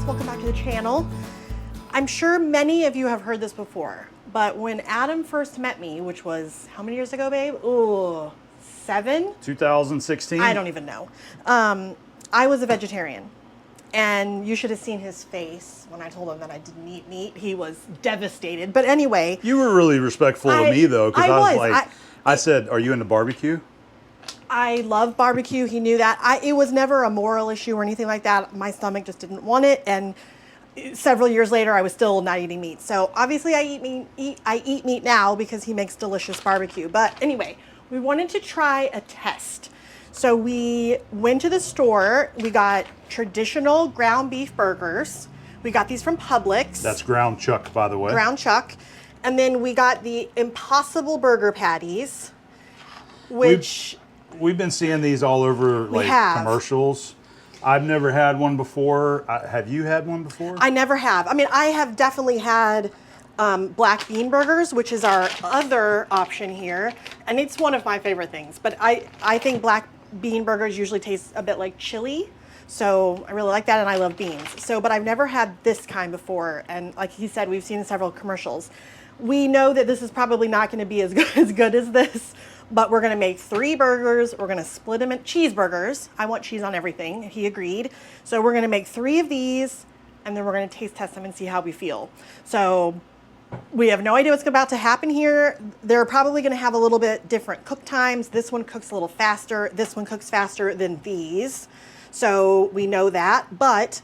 welcome back to the channel. I'm sure many of you have heard this before, but when Adam first met me, which was how many years ago, babe? Ooh, 7? 2016? I don't even know. I was a vegetarian, and you should have seen his face when I told him that I didn't eat meat. He was devastated. But anyway. You were really respectful of me, though, because I was like, I said, are you into barbecue? I love barbecue. He knew that. It was never a moral issue or anything like that. My stomach just didn't want it. And several years later, I was still not eating meat. So obviously I eat meat now because he makes delicious barbecue. But anyway, we wanted to try a test. So we went to the store. We got traditional ground beef burgers. We got these from Publix. That's ground chuck, by the way. Ground chuck. And then we got the Impossible Burger Patties, which... We've been seeing these all over commercials. I've never had one before. Have you had one before? I never have. I mean, I have definitely had black bean burgers, which is our other option here. And it's one of my favorite things. But I think black bean burgers usually taste a bit like chili. So I really like that, and I love beans. But I've never had this kind before. And like he said, we've seen several commercials. We know that this is probably not going to be as good as this. But we're gonna make 3 burgers. We're gonna split them in cheeseburgers. I want cheese on everything. He agreed. So we're gonna make 3 of these, and then we're gonna taste test them and see how we feel. So we have no idea what's about to happen here. They're probably gonna have a little bit different cook times. This one cooks a little faster. This one cooks faster than these. So we know that, but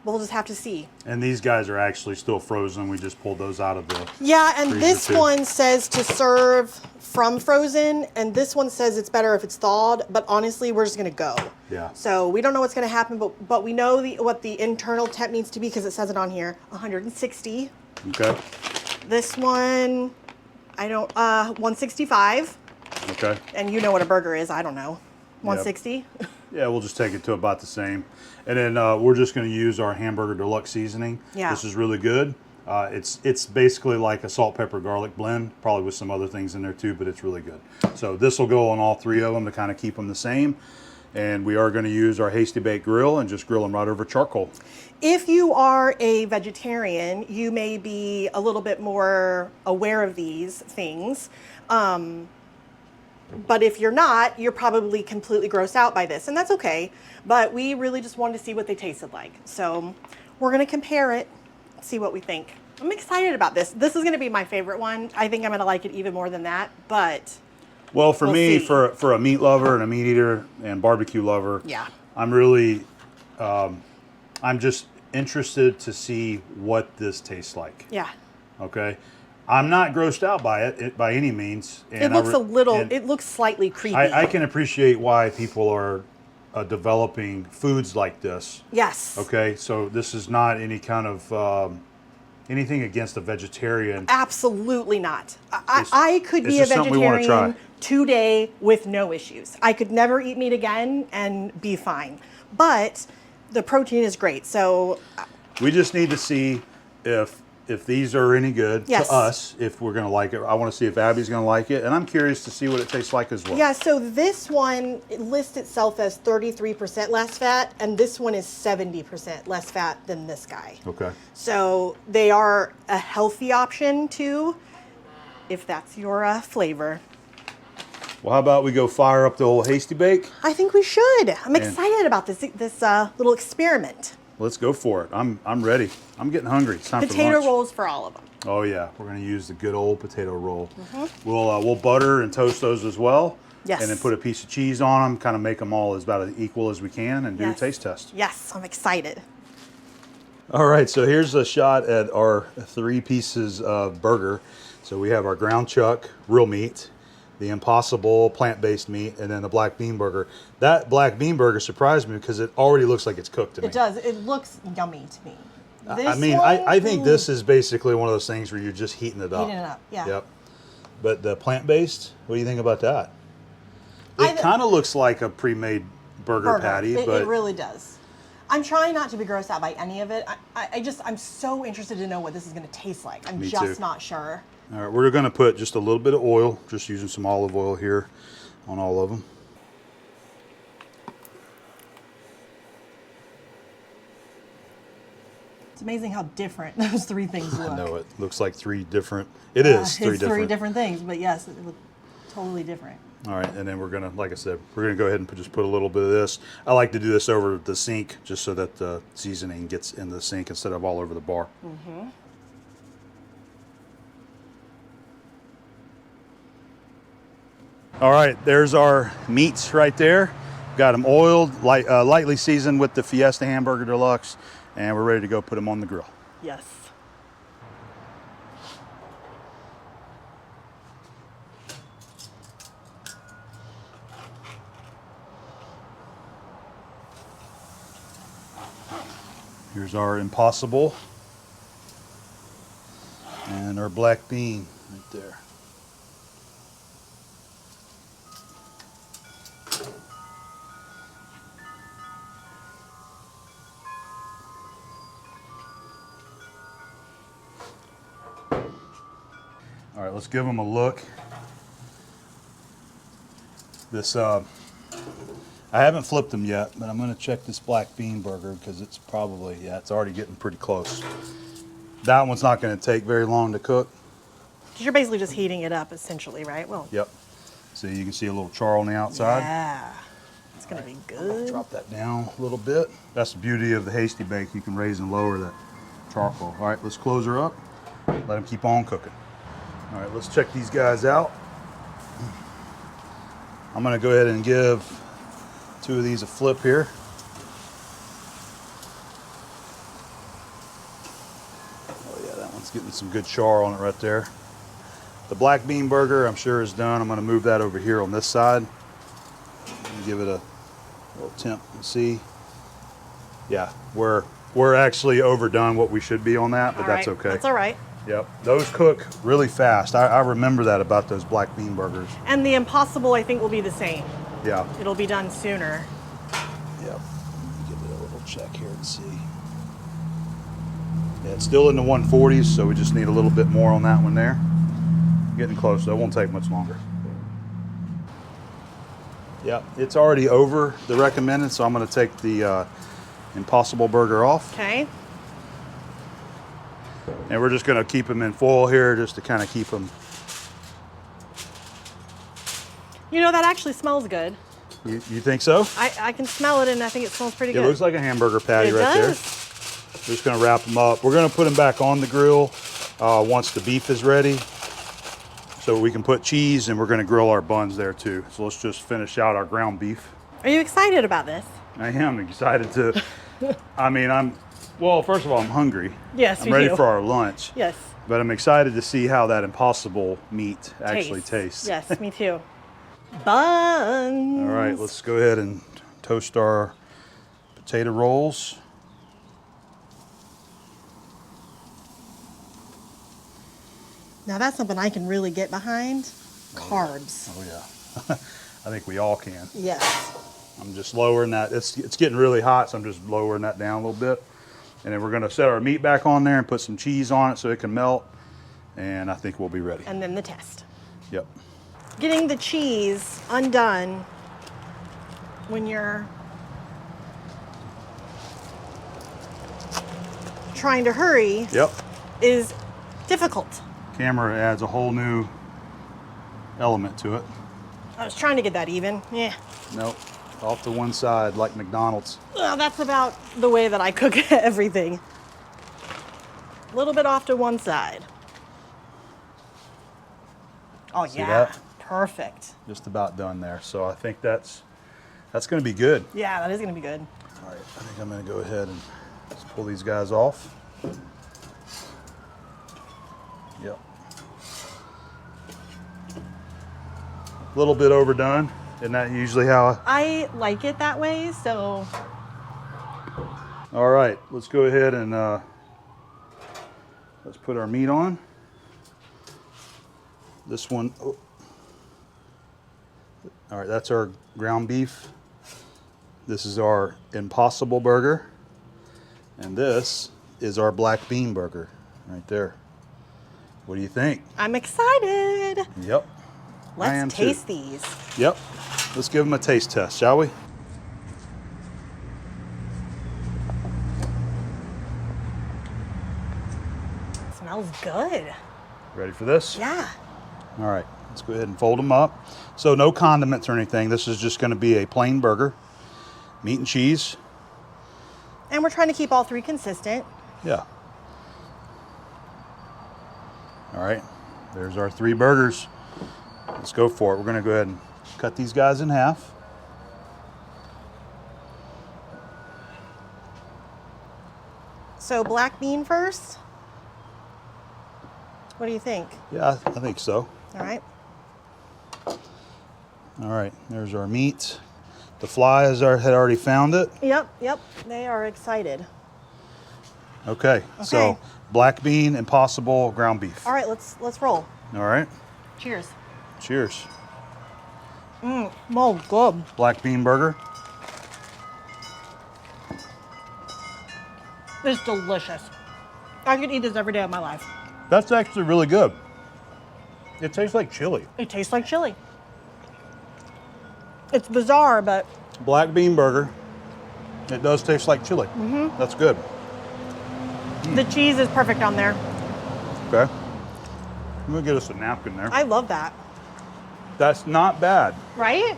we'll just have to see. And these guys are actually still frozen. We just pulled those out of the Yeah, and freezer this one says to serve from frozen, and this one says it's better if it's thawed, but honestly, we're just gonna go. Yeah. So we don't know what's gonna happen, but we know what the internal temp needs to be because it says it on here, 160. Okay. This one, 165. Okay. And you know what a burger is, I don't know. 160? Yep. Yeah, we'll just take it to about the same. And then we're just gonna use our hamburger deluxe seasoning. Yeah. This is really good. It's basically like a salt, pepper, garlic blend, probably with some other things in there too, but it's really good. So this will go on all 3 of them to kind of keep them the same. And we are going to use our Hasty Bake Grill and just grill them right over charcoal. If you are a vegetarian, you may be a little bit more aware of these things. But if you're not, you're probably completely grossed out by this, and that's okay. But we really just wanted to see what they tasted like. So we're going to compare it, see what we think. I'm excited about this. This is going to be my favorite one. I think I'm going to like it even more than that, but well, for we'll me, see. for a meat lover and a meat eater and barbecue lover, yeah, I'm really, I'm just interested to see what this tastes like. Yeah. Okay. I'm not grossed out by it by any means. And it looks slightly creepy. I can appreciate why people are developing foods like this. Yes. Okay, so this is not any kind of anything against a vegetarian. Absolutely not. I could be a vegetarian today with no issues. I could never eat meat again and be fine. But the protein is great, so we just need to see if these are any good to us, if we're going to like it. I want to see if Abby's going to like it, and I'm curious to see what it tastes like as well. Yeah, so this one, it lists itself as 33% less fat, and this one is 70% less fat than this guy. Okay. So they are a healthy option too, if that's your flavor. Well, how about we go fire up the old Hasty Bake? I think we should. I'm excited about this little experiment. Let's go for it. I'm ready. I'm getting hungry. It's time for lunch. Potato rolls for all of them. Oh yeah, we're going to use the good old potato roll. Mm-hmm. We'll butter and toast those as well. Yes. And then put a piece of cheese on them. Kind of make them all about as equal as we can, and do a taste test. Yes, I'm excited. All right, so here's a shot at our 3 pieces of burger. So we have our ground chuck, real meat, the Impossible plant-based meat, and then the black bean burger. That black bean burger surprised me because it already looks like it's cooked to me. It does. It looks yummy to me. I think this is basically one of those things where you're just heating it up. Heating it up, yeah. Yep. But the plant-based, what do you think about that? It kind of looks like a pre-made burger patty. It really does. I'm trying not to be grossed out by any of it. I'm so interested to know what this is going to taste like. I'm just not sure. All right, we're going to put just a little bit of oil, just using some olive oil here on all of them. It's amazing how different those three things look. I know it looks like three different. It is three It's different. three different things, but yes, it looks totally different. All right, and then we're gonna, like I said, we're gonna go ahead and just put a little bit of this. I like to do this over the sink just so that the seasoning gets in the sink instead of all over the bar. Mm-hmm. All right, there's our meats right there. Got them oiled, lightly seasoned with the Fiesta Hamburger Deluxe, and we're ready to go put them on the grill. Yes. Here's our Impossible and our black bean right there. All right, let's give them a look. This, I haven't flipped them yet, but I'm gonna check this black bean burger because it's probably, yeah, it's already getting pretty close. That one's not gonna take very long to cook. Because you're basically just heating it up, essentially, right? Well, Yep. So you can see a little char on the outside. yeah. It's going to be good. Drop that down a little bit. That's the beauty of the Hasty Bake. You can raise and lower that charcoal. All right, let's close her up. Let them keep on cooking. All right, let's check these guys out. I'm gonna go ahead and give two of these a flip here. Oh yeah, that one's getting some good char on it right there. The black bean burger, I'm sure is done. I'm gonna move that over here on this side. Give it a little temp and see. Yeah, we're actually overdone what we should be on that, but All that's right, okay. That's all right. Yep, those cook really fast. I remember that about those black bean burgers. And the Impossible, I think, will be the same. Yeah. It'll be done sooner. Yep. Give it a little check here and see. Yeah, it's still in the 140s, so we just need a little bit more on that one there. Getting close, though. It won't take much longer. Yeah, it's already over the recommended, so I'm going to take the Impossible burger off. Okay. And we're just going to keep them in foil here just to kind of keep them. You know, that actually smells good. You think so? I can smell it, and I think it smells pretty It good. looks like a hamburger patty It right there. does. We're just going to wrap them up. We're going to put them back on the grill once the beef is ready. So we can put cheese, and we're going to grill our buns there too. So let's just finish out our ground beef. Are you excited about this? I am excited to. I mean, well, first of all, I'm hungry. Yes, I'm me ready too. for our lunch. Yes. But I'm excited to see how that Impossible meat actually tastes. Yes, me too. Buns. All right, let's go ahead and toast our potato rolls. Now that's something I can really get behind. Carbs. Oh yeah, I think we all can. Yes. I'm just lowering that. It's getting really hot, so I'm just lowering that down a little bit. And then we're gonna set our meat back on there and put some cheese on it so it can melt. And I think we'll be ready. And then the test. Yep. Getting the cheese undone when you're trying to hurry Yep. is difficult. Camera adds a whole new element to it. I was trying to get that even. Yeah. Nope. Off to one side like McDonald's. Well, that's about the way that I cook everything. A little bit off to one side. Oh, See yeah. that? Perfect. Just about done there. So I think that's gonna be good. Yeah, that is going to be good. All right, I think I'm gonna go ahead and just pull these guys off. Yep. A little bit overdone. Isn't that usually how? I like it that way, so All right, let's go ahead and let's put our meat on. This one, oh. All right, that's our ground beef. This is our Impossible burger. And this is our black bean burger right there. What do you think? I'm excited. Yep. I am Let's too. taste these. Yep. Let's give them a taste test, shall we? good. Ready for this? Yeah. All right, let's go ahead and fold them up. So no condiments or anything. This is just going to be a plain burger, meat and cheese. And we're trying to keep all three consistent. Yeah. All right, there's our 3 burgers. Let's go for it. We're going to go ahead and cut these guys in half. So black bean first. What do you think? Yeah, I think so. All right. All right, there's our meat. The flies had already found it. Yep. They are excited. Okay, so Okay. black bean, impossible, ground beef. All right, let's roll. All right, Cheers. cheers. Oh, good. Black bean burger. It's delicious. I could eat this every day of my life. That's actually really good. It tastes like chili. It tastes like chili. It's bizarre, but Black bean burger. It does taste like chili. That's good. the cheese is perfect on there. Okay. I'm gonna get us a napkin there. I love that. That's not bad. Right?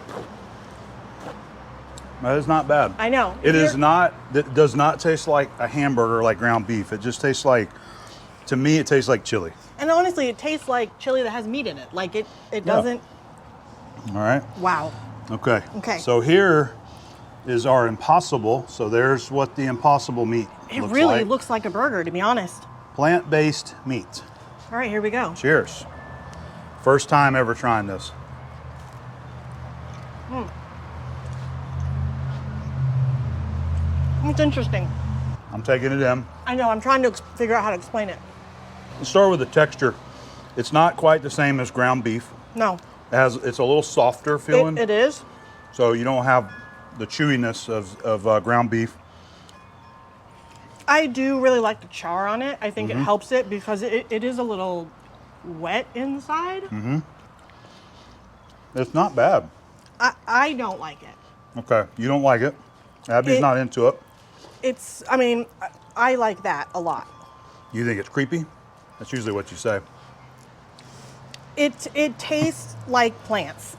That is not bad. I know. It is You're- not. It does not taste like a hamburger like ground beef. It just tastes like, to me, it tastes like chili. And honestly, it tastes like chili that has meat in it. Like it doesn't. All right. Wow. Okay. Okay. So here is our impossible. So there's what the impossible meat It looks really like. looks like a burger, to be honest. Plant-based meat. All right, here we go. Cheers. First time ever trying this. It's interesting. I'm taking it in. I know. I'm trying to figure out how to explain it. Let's start with the texture. It's not quite the same as ground beef. No, It's a little softer feeling. it is. So you don't have the chewiness of ground beef. I do really like the char on it. I think it helps it because it is a little wet inside. It's not bad. I don't like it. Okay, you don't like it. Abby's It- not into it. I mean, I like that a lot. You think it's creepy? That's usually what you say. It tastes like plants,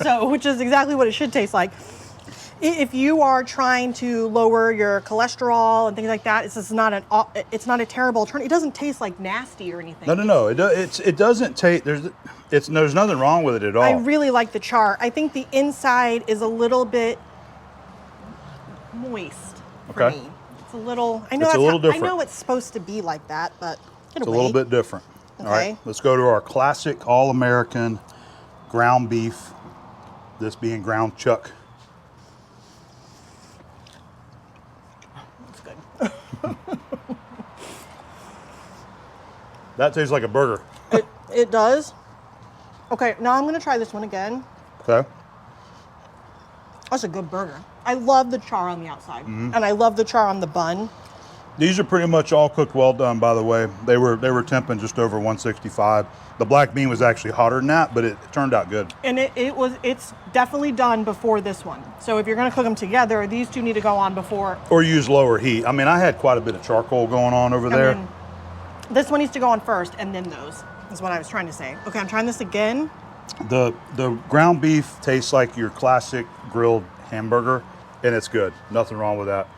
so which is exactly what it should taste like. If you are trying to lower your cholesterol and things like that, it's not a terrible alternative. It doesn't taste like nasty or anything. No. It doesn't taste. There's nothing wrong with it at all. I really like the char. I think the inside is a little bit moist for Okay. me. It's a little. I know It's a that's little how- I different. know it's supposed to be like that, but It's a little bit different. All right, Okay. let's go to our classic all-American ground beef. This being ground chuck. It's good. That tastes like a burger. It does. Okay, now I'm gonna try this one again. Okay. That's a good burger. I love the char on the outside, Mm-hmm. and I love the char on the bun. These are pretty much all cooked well done, by the way. They were temping just over 165. The black bean was actually hotter than that, but it turned out good. And it's definitely done before this one. So if you're gonna cook them together, these two need to go on before. Or use lower heat. I mean, I had quite a bit of charcoal going on over there. And then this one needs to go on first, and then those is what I was trying to say. Okay, I'm trying this again. The ground beef tastes like your classic grilled hamburger, and it's good. Nothing wrong with that.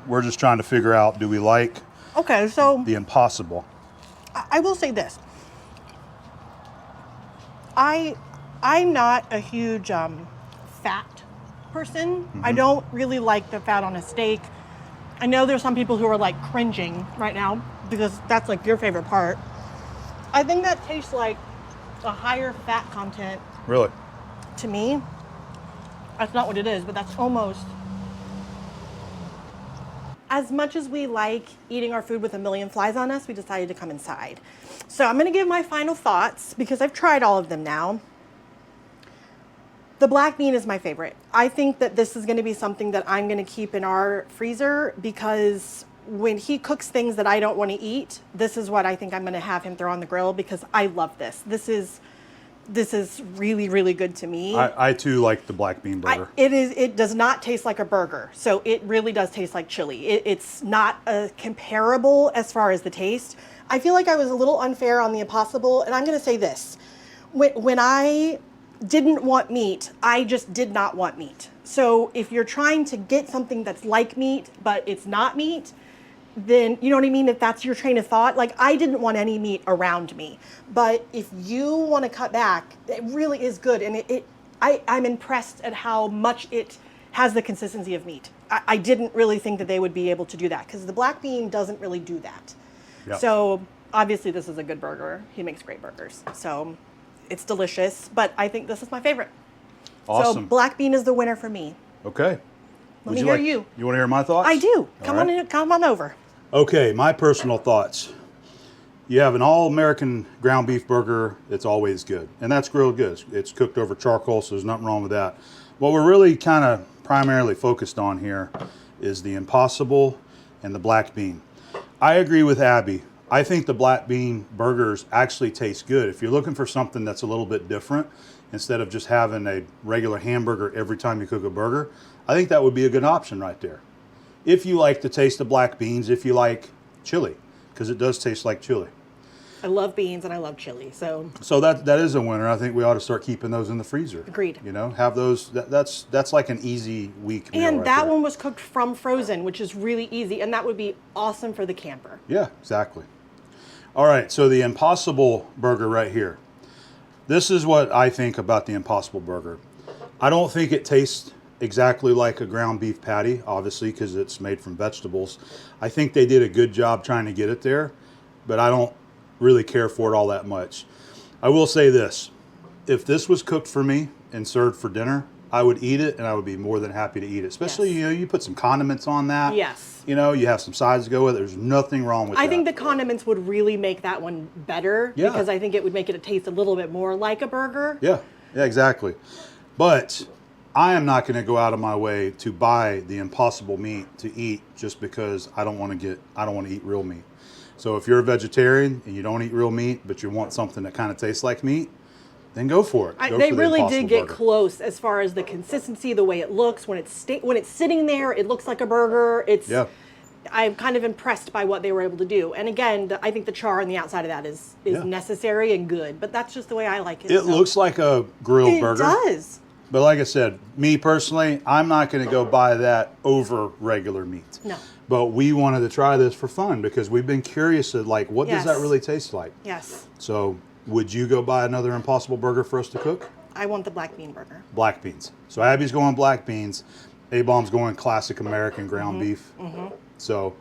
We're just trying to figure out, do we like Okay, so the impossible? I will say this. I'm not a huge fat person. I don't really like the fat on a steak. I know there's some people who are like cringing right now because that's like your favorite part. I think that tastes like a higher fat content Really? to me. That's not what it is, but that's almost. As much as we like eating our food with a million flies on us, we decided to come inside. So I'm gonna give my final thoughts because I've tried all of them now. The black bean is my favorite. I think that this is gonna be something that I'm gonna keep in our freezer because when he cooks things that I don't wanna eat, this is what I think I'm gonna have him throw on the grill because I love this. This is this is really, really good to me. I too like the black bean burger. It does not taste like a burger, so it really does taste like chili. It's not comparable as far as the taste. I feel like I was a little unfair on the Impossible, and I'm going to say this. When I didn't want meat, I just did not want meat. So if you're trying to get something that's like meat, but it's not meat, then you know what I mean? If that's your train of thought, like I didn't want any meat around me. But if you want to cut back, it really is good. And I'm impressed at how much it has the consistency of meat. I didn't really think that they would be able to do that because the black bean doesn't really do that. Yep. So obviously this is a good burger. He makes great burgers. So it's delicious, but I think this is my favorite. Awesome. So black bean is the winner for me. Okay. Let me hear you. You want to hear my thoughts? I do. All Come right. on in, come on over. Okay, my personal thoughts. You have an all-American ground beef burger, it's always good. And that's grilled good. It's cooked over charcoal, so there's nothing wrong with that. What we're really kind of primarily focused on here is the Impossible and the black bean. I agree with Abby. I think the black bean burgers actually taste good. If you're looking for something that's a little bit different, instead of just having a regular hamburger every time you cook a burger, I think that would be a good option right there. If you like the taste of black beans, if you like chili, because it does taste like chili. I love beans and I love chili, so that is a winner. I think we ought to start keeping those in the freezer. Agreed. You know, have those. That's like an easy week meal. and right that there. one was cooked from frozen, which is really easy, and that would be awesome for the camper. Yeah, exactly. All right, so the Impossible burger right here. This is what I think about the Impossible burger. I don't think it tastes exactly like a ground beef patty, obviously, because it's made from vegetables. I think they did a good job trying to get it there, but I don't really care for it all that much. I will say this. If this was cooked for me and served for dinner, I would eat it, and I would be more than happy to eat it. Especially, Yes. you know, you put some condiments on that. Yes. You know, you have some sides to go with it. There's nothing wrong with that. I think the condiments would really make that one better Yeah. because I think it would make it taste a little bit more like a burger. Yeah, exactly. But I am not going to go out of my way to buy the Impossible meat to eat just because I don't want to eat real meat. So if you're a vegetarian and you don't eat real meat, but you want something that kind of tastes like meat, then go for it. Go They for the really Impossible did get burger. close as far as the consistency, the way it looks when it's sitting there. It looks like a burger. Yeah. I'm kind of impressed by what they were able to do. And again, I think the char on the outside of that is Yeah. necessary and good. But that's just the way I like it. It so. looks like a grilled It burger. does. But like I said, me personally, I'm not going to go buy that over regular meat. No. But we wanted to try this for fun because we've been curious of like, what does that Yes. really taste like? Yes. So would you go buy another Impossible burger for us to cook? I want the black bean burger. Black beans. So Abby's going black beans. A-Bomb's going classic American ground beef. So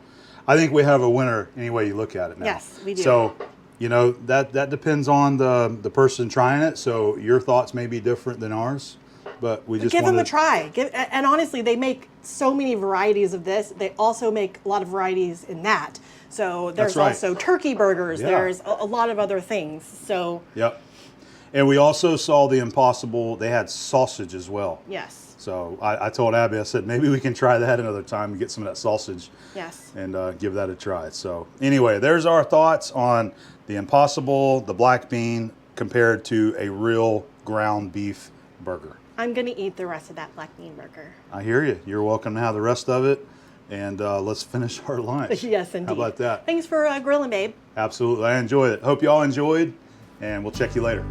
I think we have a winner any way you look at it now. Yes, we do. So, you know, that depends on the person trying it. So your thoughts may be different than ours. But we just Give them wanted a try. And honestly, they make so many varieties of this. They also make a lot of varieties in that. So there's right. also turkey burgers. Yeah. There's a lot of other things. So Yep. And we also saw the Impossible. They had sausage as well. yes, So I told Abby, I said, maybe we can try that another time and get some of that sausage yes. and give that a try. So anyway, there's our thoughts on the Impossible, the black bean, compared to a real ground beef burger. I'm gonna eat the rest of that black bean burger. I hear you. You're welcome to have the rest of it. And let's finish our lunch. Yes, indeed. How about that? Thanks for grilling, babe. Absolutely. I enjoyed it. Hope you all enjoyed, and we'll check you later.